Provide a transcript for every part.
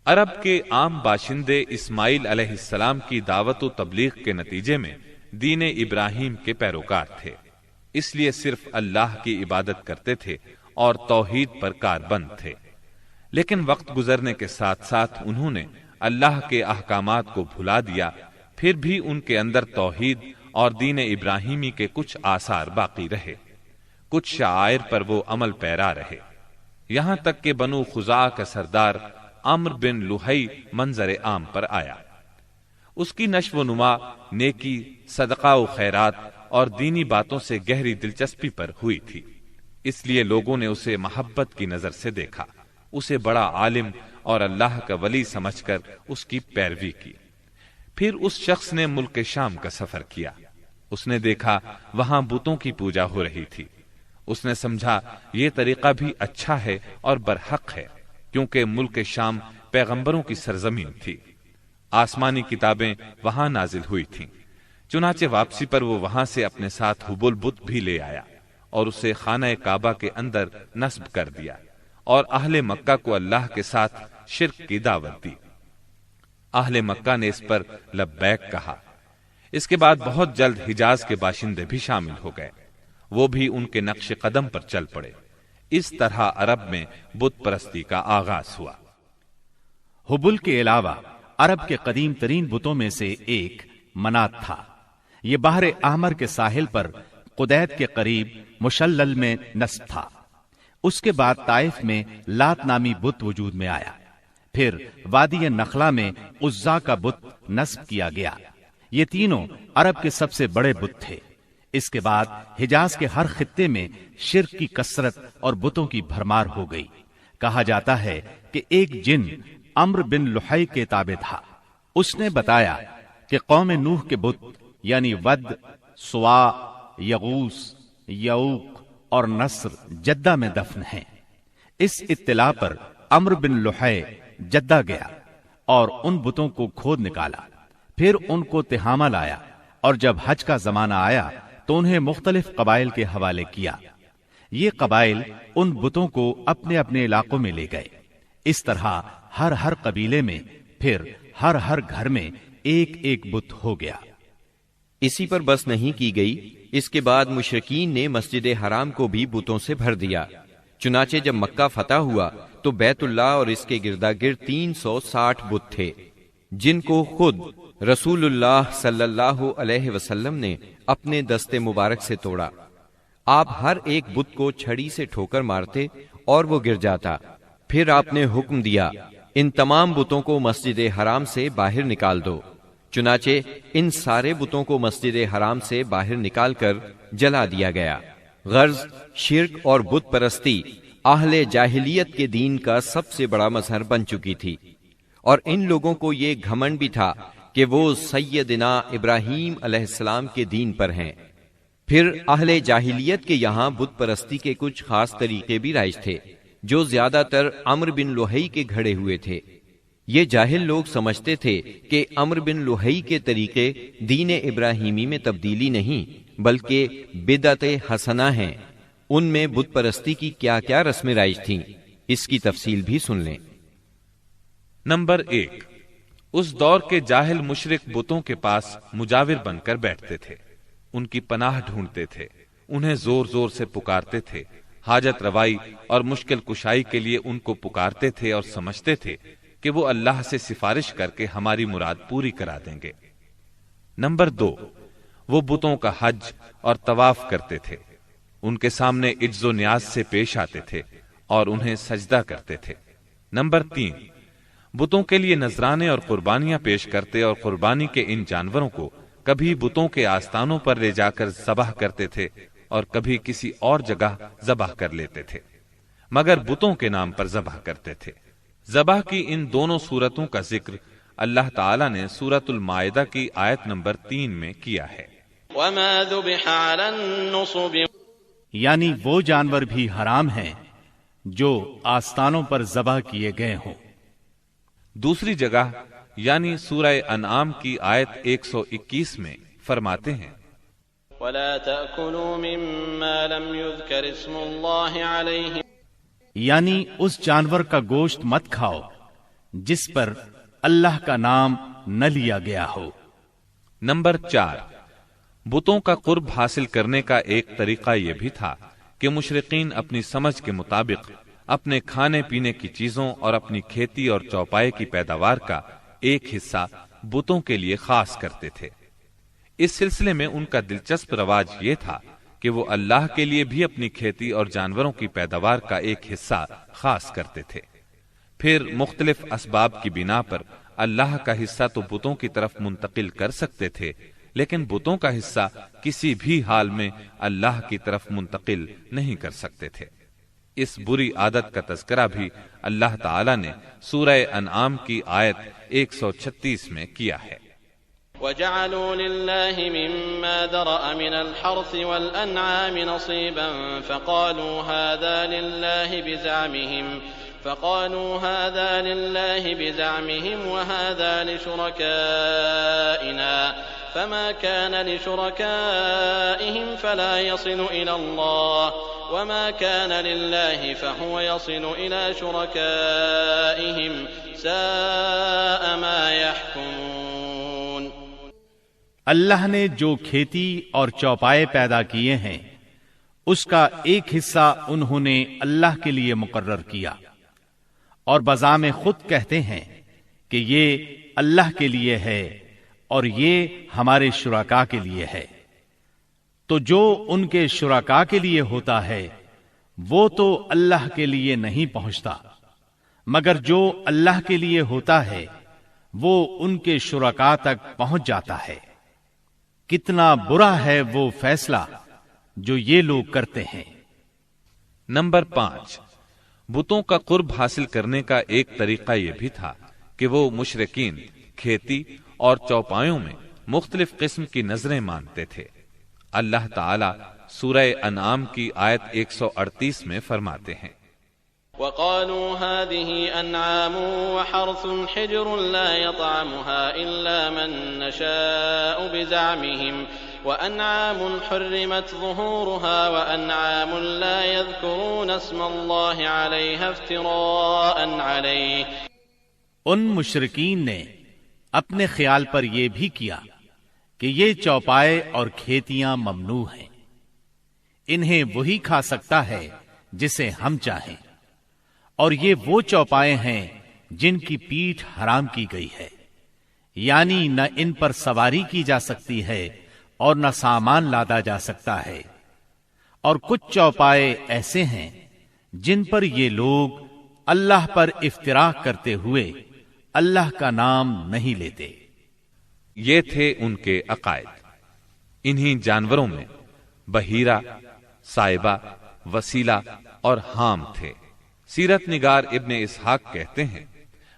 عرب کے عام باشندے اسماعیل علیہ السلام کی دعوت و تبلیغ کے نتیجے میں دین ابراہیم کے پیروکار تھے، اس لیے صرف اللہ کی عبادت کرتے تھے اور توحید پر کاربند تھے۔ لیکن وقت گزرنے کے ساتھ ساتھ انہوں نے اللہ کے احکامات کو بھلا دیا، پھر بھی ان کے اندر توحید اور دین ابراہیمی کے کچھ آثار باقی رہے، کچھ شعائر پر وہ عمل پیرا رہے، یہاں تک کہ بنو خزاعہ کا سردار عمرو بن لوہی منظر عام پر آیا۔ اس کی نشو و نما نیکی، صدقہ و خیرات اور دینی باتوں سے گہری دلچسپی پر ہوئی تھی، اس لیے لوگوں نے اسے محبت کی نظر سے دیکھا، اسے بڑا عالم اور اللہ کا ولی سمجھ کر اس کی پیروی کی۔ پھر اس شخص نے ملک شام کا سفر کیا، اس نے دیکھا وہاں بتوں کی پوجا ہو رہی تھی، اس نے سمجھا یہ طریقہ بھی اچھا ہے اور برحق ہے، کیونکہ ملک شام پیغمبروں کی سرزمین تھی، آسمانی کتابیں وہاں نازل ہوئی تھیں۔ چنانچہ واپسی پر وہ وہاں سے اپنے ساتھ حبل بت بھی لے آیا اور اسے خانہ کعبہ کے اندر نصب کر دیا اور اہل مکہ کو اللہ کے ساتھ شرک کی دعوت دی۔ اہل مکہ نے اس پر لبیک کہا۔ اس کے بعد بہت جلد حجاز کے باشندے بھی شامل ہو گئے، وہ بھی ان کے نقش قدم پر چل پڑے۔ اس طرح عرب میں بت پرستی کا آغاز ہوا۔ حبل کے علاوہ عرب کے قدیم ترین بتوں میں سے ایک منات تھا۔ یہ بحر احمر کے ساحل پر قدید کے قریب مشلل میں نصب تھا۔ اس کے بعد طائف میں لات نامی بت وجود میں آیا، پھر وادی نخلا میں عزا کا بت نصب کیا گیا۔ یہ تینوں عرب کے سب سے بڑے بت تھے۔ اس کے بعد حجاز کے ہر خطے میں شرک کی کثرت اور بتوں کی بھرمار ہو گئی۔ کہا جاتا ہے کہ ایک جن عمرو بن لوہی کے تابع تھا، اس نے بتایا کہ قوم نوح کے بت یعنی ود، سوا، یغوث، یعوق اور نصر جدہ میں دفن ہیں۔ اس اطلاع پر عمرو بن لوہی جدہ گیا اور ان بتوں کو کھود نکالا، پھر ان کو تہامہ لایا، اور جب حج کا زمانہ آیا تو انہیں مختلف قبائل کے حوالے کیا۔ یہ قبائل ان بتوں کو اپنے اپنے علاقوں میں لے گئے۔ اس طرح ہر قبیلے میں پھر ہر گھر میں ایک ایک بت ہو گیا۔ اسی پر بس نہیں کی گئی، اس کے بعد مشرکین نے مسجد حرام کو بھی بتوں سے بھر دیا۔ چنانچہ جب مکہ فتح ہوا تو بیت اللہ اور اس کے گردا گرد 360 بت تھے، جن کو خود رسول اللہ صلی اللہ علیہ وسلم نے اپنے دست مبارک سے توڑا۔ آپ ہر ایک بت کو چھڑی سے ٹھوکر مارتے اور وہ گر جاتا۔ پھر آپ نے حکم دیا، ان تمام بتوں کو مسجد حرام سے باہر نکال دو۔ چنانچہ ان سارے بتوں کو مسجد حرام سے باہر نکال کر جلا دیا گیا۔ غرض شرک اور بت پرستی اہل جاہلیت کے دین کا سب سے بڑا مظہر بن چکی تھی، اور ان لوگوں کو یہ گھمنڈ بھی تھا کہ وہ سیدنا ابراہیم علیہ السلام کے دین پر ہیں۔ پھر اہل جاہلیت کے یہاں بت پرستی کے کچھ خاص طریقے بھی رائج تھے، جو زیادہ تر عمرو بن لوہی کے گھڑے ہوئے تھے۔ یہ جاہل لوگ سمجھتے تھے کہ عمرو بن لوہی کے طریقے دین ابراہیمی میں تبدیلی نہیں بلکہ بدعت حسنہ ہیں۔ ان میں بت پرستی کی کیا کیا رسمیں رائج تھیں، اس کی تفصیل بھی سن لیں۔ نمبر 1، اس دور کے جاہل مشرک بتوں کے پاس مجاور بن کر بیٹھتے تھے، ان کی پناہ ڈھونڈتے تھے، انہیں زور زور سے پکارتے تھے، حاجت روائی اور مشکل کشائی کے لیے ان کو پکارتے تھے اور سمجھتے تھے کہ وہ اللہ سے سفارش کر کے ہماری مراد پوری کرا دیں گے۔ نمبر 2، وہ بتوں کا حج اور طواف کرتے تھے، ان کے سامنے عجز و نیاز سے پیش آتے تھے اور انہیں سجدہ کرتے تھے۔ نمبر 3، بتوں کے لیے نذرانے اور قربانیاں پیش کرتے اور قربانی کے ان جانوروں کو کبھی بتوں کے آستانوں پر لے جا کر ذبح کرتے تھے اور کبھی کسی اور جگہ ذبح کر لیتے تھے، مگر بتوں کے نام پر ذبح کرتے تھے۔ ذبح کی ان دونوں صورتوں کا ذکر اللہ تعالیٰ نے سورۃ المائدہ کی آیت نمبر 3 میں کیا ہے۔ وَمَا ذُبِحَ عَلَى النُّصُبِ، یعنی وہ جانور بھی حرام ہیں جو آستانوں پر ذبح کیے گئے ہوں۔ دوسری جگہ یعنی سورہ انعام کی آیت 121 میں فرماتے ہیں، وَلَا تَأْكُلُوا مِمَّا لَمْ يُذْكَرِ اسْمُ اللَّهِ عَلَيْهِ، یعنی اس جانور کا گوشت مت کھاؤ جس پر اللہ کا نام نہ لیا گیا ہو۔ نمبر 4، بتوں کا قرب حاصل کرنے کا ایک طریقہ یہ بھی تھا کہ مشرقین اپنی سمجھ کے مطابق اپنے کھانے پینے کی چیزوں اور اپنی کھیتی اور چوپائے کی پیداوار کا ایک حصہ بتوں کے لیے خاص کرتے تھے۔ اس سلسلے میں ان کا دلچسپ رواج یہ تھا کہ وہ اللہ کے لیے بھی اپنی کھیتی اور جانوروں کی پیداوار کا ایک حصہ خاص کرتے تھے۔ پھر مختلف اسباب کی بنا پر اللہ کا حصہ تو بتوں کی طرف منتقل کر سکتے تھے، لیکن بتوں کا حصہ کسی بھی حال میں اللہ کی طرف منتقل نہیں کر سکتے تھے۔ اس بری عادت کا تذکرہ بھی اللہ تعالی نے سورہ انعام کی آیت 136 میں کیا ہے۔ وَجَعَلُوا لِلَّهِ مِمَّا ذَرَأَ مِنَ الْحَرْثِ وَالْأَنْعَامِ نَصِيبًا فَقَالُوا هَذَا لِلَّهِ بِزَعْمِهِمْ وَهَذَا لِشُرَكَائِنَا فَمَا كَانَ لِشُرَكَائِهِمْ فَلَا يَصِلُ إِلَى اللَّهِ وَمَا كَانَ لِلَّهِ فَهُوَ يَصِلُ إِلَى شُرَكَائِهِمْ سَاءَ مَا يَحْكُمُونَ۔ اللہ نے جو کھیتی اور چوپائے پیدا کیے ہیں اس کا ایک حصہ انہوں نے اللہ کے لیے مقرر کیا، اور بزعم خود کہتے ہیں کہ یہ اللہ کے لیے ہے اور یہ ہمارے شرکاء کے لیے ہے۔ تو جو ان کے شرکاء کے لیے ہوتا ہے وہ تو اللہ کے لیے نہیں پہنچتا، مگر جو اللہ کے لیے ہوتا ہے وہ ان کے شرکاء تک پہنچ جاتا ہے۔ کتنا برا ہے وہ فیصلہ جو یہ لوگ کرتے ہیں۔ نمبر 5، بتوں کا قرب حاصل کرنے کا ایک طریقہ یہ بھی تھا کہ وہ مشرکین کھیتی اور چوپایوں میں مختلف قسم کی نظریں مانتے تھے۔ اللہ تعالی سورہ انعام کی آیت 138 میں فرماتے ہیں، وَقَالُوا هَذِهِ أَنْعَامٌ وَحَرْثٌ حِجْرٌ لَا يَطْعَمُهَا إِلَّا مَن نَّشَاءُ بِزَعْمِهِمْ وَأَنْعَامٌ حُرِّمَتْ ظُهُورُهَا وَأَنْعَامٌ لَا يَذْكُرُونَ اسْمَ اللَّهِ عَلَيْهَا افْتِرَاءً عَلَيْهِ۔ ان مشرکین نے اپنے خیال پر یہ بھی کیا کہ یہ چوپائے اور کھیتیاں ممنوع ہیں، انہیں وہی کھا سکتا ہے جسے ہم چاہیں، اور یہ وہ چوپائے ہیں جن کی پیٹھ حرام کی گئی ہے، یعنی نہ ان پر سواری کی جا سکتی ہے اور نہ سامان لادا جا سکتا ہے۔ اور کچھ چوپائے ایسے ہیں جن پر یہ لوگ اللہ پر افتراء کرتے ہوئے اللہ کا نام نہیں لیتے۔ یہ تھے ان کے عقائد۔ انہی جانوروں میں بحیرہ، صائبہ، وسیلہ اور حام تھے۔ سیرت نگار ابن اسحاق کہتے ہیں،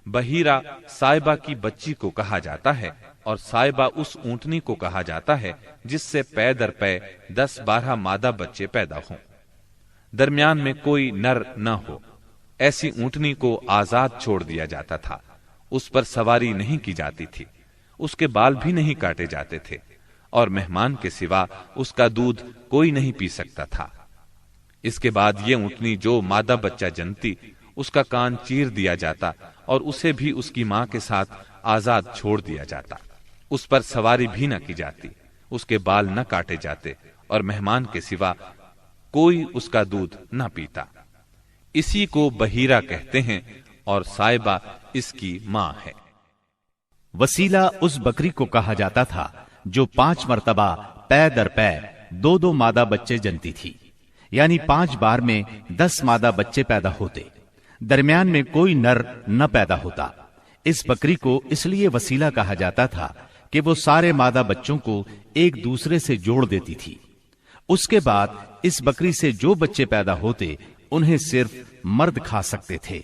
بحیرہ صائبہ کی بچی کو کہا جاتا ہے، اور صائبہ اس اونٹنی کو کہا جاتا ہے جس سے پے در پے 10-12 مادہ بچے پیدا ہوں، درمیان میں کوئی نر نہ ہو۔ ایسی اونٹنی کو آزاد چھوڑ دیا جاتا تھا، اس پر سواری نہیں کی جاتی تھی، اس کے بال بھی نہیں کاٹے جاتے تھے، اور مہمان کے سوا اس کا دودھ کوئی نہیں پی سکتا تھا۔ اس کے بعد یہ اونٹنی جو مادہ بچہ جنتی، اس کا کان چیر دیا جاتا اور اسے بھی اس کی ماں کے ساتھ آزاد چھوڑ دیا جاتا، اس پر سواری بھی نہ کی جاتی، اس کے بال نہ کاٹے جاتے، اور مہمان کے سوا کوئی اس کا دودھ نہ پیتا۔ اسی کو بحیرہ کہتے ہیں، اور صائبہ اس کی ماں ہے۔ وسیلہ اس بکری کو کہا جاتا تھا جو 5 مرتبہ پے در پے 2 مادہ بچے جنتی تھی، یعنی 5 بار میں 10 مادہ بچے پیدا ہوتے، درمیان میں کوئی نر نہ پیدا ہوتا۔ اس بکری کو اس لیے وسیلہ کہا جاتا تھا کہ وہ سارے مادہ بچوں کو ایک دوسرے سے جوڑ دیتی تھی۔ اس کے بعد اس بکری سے جو بچے پیدا ہوتے انہیں صرف مرد کھا سکتے تھے،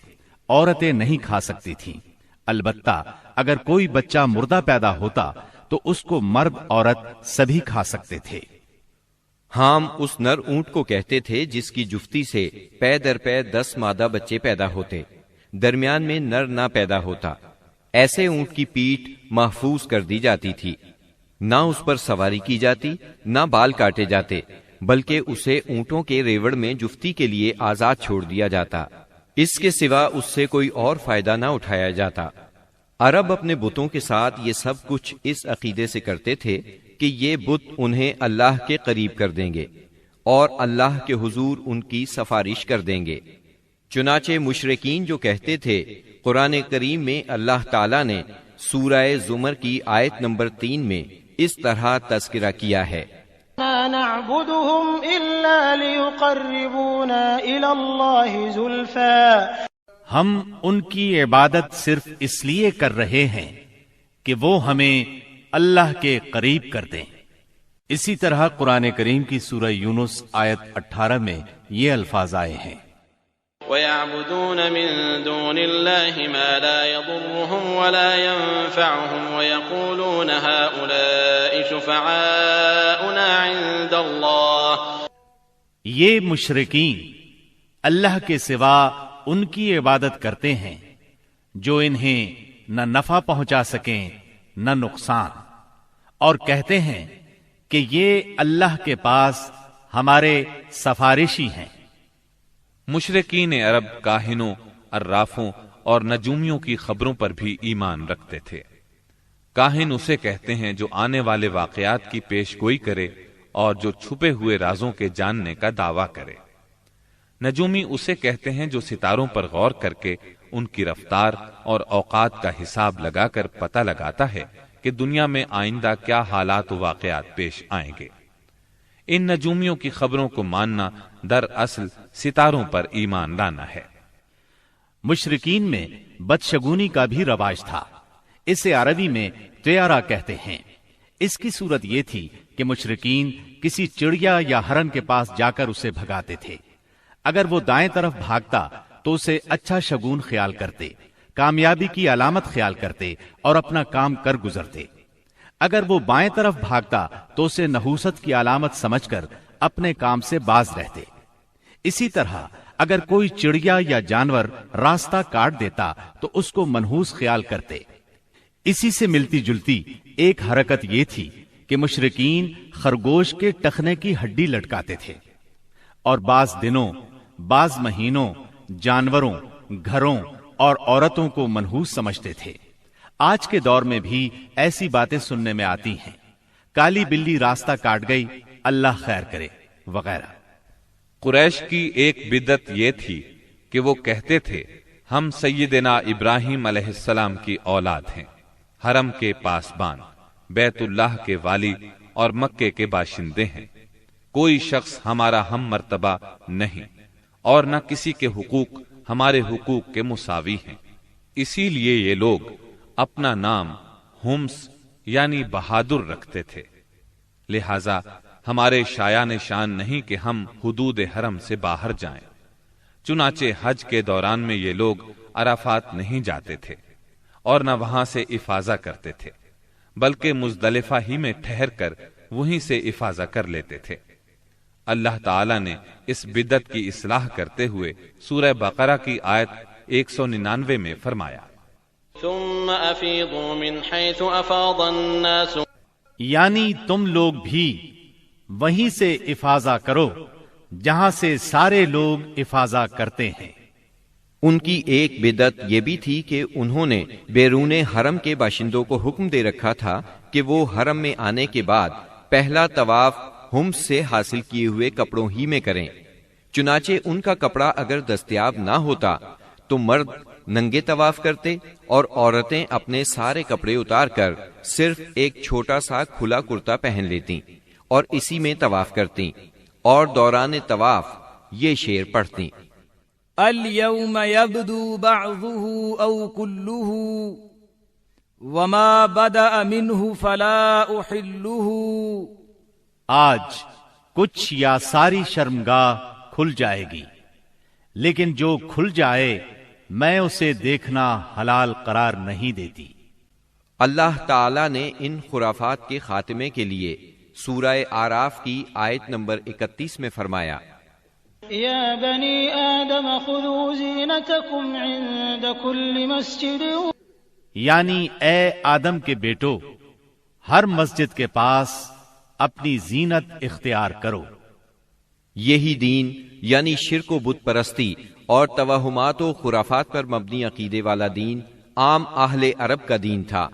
عورتیں نہیں کھا سکتی تھیں۔ البتہ اگر کوئی بچہ مردہ پیدا ہوتا تو اس کو مرد عورت سبھی کھا سکتے تھے۔ حام اس نر اونٹ کو کہتے تھے جس کی جفتی سے پے در پے 10 مادہ بچے پیدا ہوتے، درمیان میں نر نہ پیدا ہوتا۔ ایسے اونٹ کی پیٹھ محفوظ کر دی جاتی تھی، نہ اس پر سواری کی جاتی، نہ بال کاٹے جاتے، بلکہ اسے اونٹوں کے ریوڑ میں جفتی کے لیے آزاد چھوڑ دیا جاتا۔ اس کے سوا اس سے کوئی اور فائدہ نہ اٹھایا جاتا۔ عرب اپنے بتوں کے ساتھ یہ سب کچھ اس عقیدے سے کرتے تھے کہ یہ بت انہیں اللہ کے قریب کر دیں گے اور اللہ کے حضور ان کی سفارش کر دیں گے۔ چنانچہ مشرکین جو کہتے تھے، قرآن کریم میں اللہ تعالیٰ نے سورہ زمر کی آیت نمبر 3 میں اس طرح تذکرہ کیا ہے، ما نعبدهم إلا ليقربونا إلى الله زلفى، ہم ان کی عبادت صرف اس لیے کر رہے ہیں کہ وہ ہمیں اللہ کے قریب کر دیں۔ اسی طرح قرآن کریم کی سورہ یونس آیت 18 میں یہ الفاظ آئے ہیں، وَيَعْبُدُونَ مِن دُونِ اللَّهِ مَا لَا يَضُرُّهُمْ وَلَا يَنفَعُهُمْ وَيَقُولُونَ هَؤُلَاءِ شُفَعَاؤُنَا عِندَ اللَّهِ۔ یہ مشرکین اللہ کے سوا ان کی عبادت کرتے ہیں جو انہیں نہ نفع پہنچا سکیں نہ نقصان، اور کہتے ہیں کہ یہ اللہ کے پاس ہمارے سفارشی ہیں۔ مشرکین عرب کاہنوں، عرافوں اور نجومیوں کی خبروں پر بھی ایمان رکھتے تھے۔ کاہن اسے کہتے ہیں جو آنے والے واقعات کی پیش گوئی کرے اور جو چھپے ہوئے رازوں کے جاننے کا دعویٰ کرے۔ نجومی اسے کہتے ہیں جو ستاروں پر غور کر کے ان کی رفتار اور اوقات کا حساب لگا کر پتہ لگاتا ہے کہ دنیا میں آئندہ کیا حالات و واقعات پیش آئیں گے۔ ان نجومیوں کی خبروں کو ماننا دراصل ستاروں پر ایمان لانا ہے۔ مشرکین میں بدشگونی کا بھی رواج تھا، اسے عربی میں طیارہ کہتے ہیں۔ اس کی صورت یہ تھی کہ مشرکین کسی چڑیا یا ہرن کے پاس جا کر اسے بھگاتے تھے۔ اگر وہ دائیں طرف بھاگتا تو اسے اچھا شگون خیال کرتے، کامیابی کی علامت خیال کرتے اور اپنا کام کر گزرتے۔ اگر وہ بائیں طرف بھاگتا تو اسے نحوست کی علامت سمجھ کر اپنے کام سے باز رہتے۔ اسی طرح اگر کوئی چڑیا یا جانور راستہ کاٹ دیتا تو اس کو منحوس خیال کرتے۔ اسی سے ملتی جلتی ایک حرکت یہ تھی کہ مشرکین خرگوش کے ٹخنے کی ہڈی لٹکاتے تھے اور بعض دنوں، بعض مہینوں، جانوروں، گھروں اور عورتوں کو منحوس سمجھتے تھے۔ آج کے دور میں بھی ایسی باتیں سننے میں آتی ہیں، کالی بلی راستہ کاٹ گئی، اللہ خیر کرے وغیرہ۔ قریش کی ایک بدعت یہ تھی کہ وہ کہتے تھے ہم سیدنا ابراہیم علیہ السلام کی اولاد ہیں، حرم کے پاسبان، بیت اللہ کے والی اور مکے کے باشندے ہیں۔ کوئی شخص ہمارا ہم مرتبہ نہیں اور نہ کسی کے حقوق ہمارے حقوق کے مساوی ہیں۔ اسی لیے یہ لوگ اپنا نام ہمس یعنی بہادر رکھتے تھے، لہذا ہمارے شایان شان نہیں کہ ہم حدود حرم سے باہر جائیں۔ چنانچہ حج کے دوران میں یہ لوگ عرفات نہیں جاتے تھے اور نہ وہاں سے افاضہ کرتے تھے، بلکہ مزدلفہ ہی میں ٹھہر کر وہیں سے افاضہ کر لیتے تھے۔ اللہ تعالیٰ نے اس بدعت کی اصلاح کرتے ہوئے سورہ بقرہ کی آیت 199 میں فرمایا، ثم افیضوا من حیث افاض الناس، یعنی تم لوگ بھی وہیں سے افاضہ کرو جہاں سے سارے لوگ افاضہ کرتے ہیں۔ ان کی ایک بدعت یہ بھی تھی کہ انہوں نے بیرون حرم کے باشندوں کو حکم دے رکھا تھا کہ وہ حرم میں آنے کے بعد پہلا طواف ہم سے حاصل کیے ہوئے کپڑوں ہی میں کریں۔ چنانچہ ان کا کپڑا اگر دستیاب نہ ہوتا تو مرد ننگے طواف کرتے اور عورتیں اپنے سارے کپڑے اتار کر صرف ایک چھوٹا سا کھلا کرتا پہن لیتیں اور اسی میں طواف کرتیں اور دوران طواف یہ شعر پڑھتیں، اليوم يبدو بعضه أو كله وما بدأ منه فلا أحله۔ آج کچھ یا ساری شرمگاہ کھل جائے گی، لیکن جو کھل جائے میں اسے دیکھنا حلال قرار نہیں دیتی۔ اللہ تعالیٰ نے ان خرافات کے خاتمے کے لیے سورہ آراف کی آیت نمبر 31 میں فرمایا، یا بنی آدم خذوا زینتکم عند کل مسجد، یعنی اے آدم کے بیٹو، ہر مسجد کے پاس اپنی زینت اختیار کرو۔ یہی دین یعنی شرک و بت پرستی اور توہمات و خرافات پر مبنی عقیدے والا دین عام اہل عرب کا دین تھا۔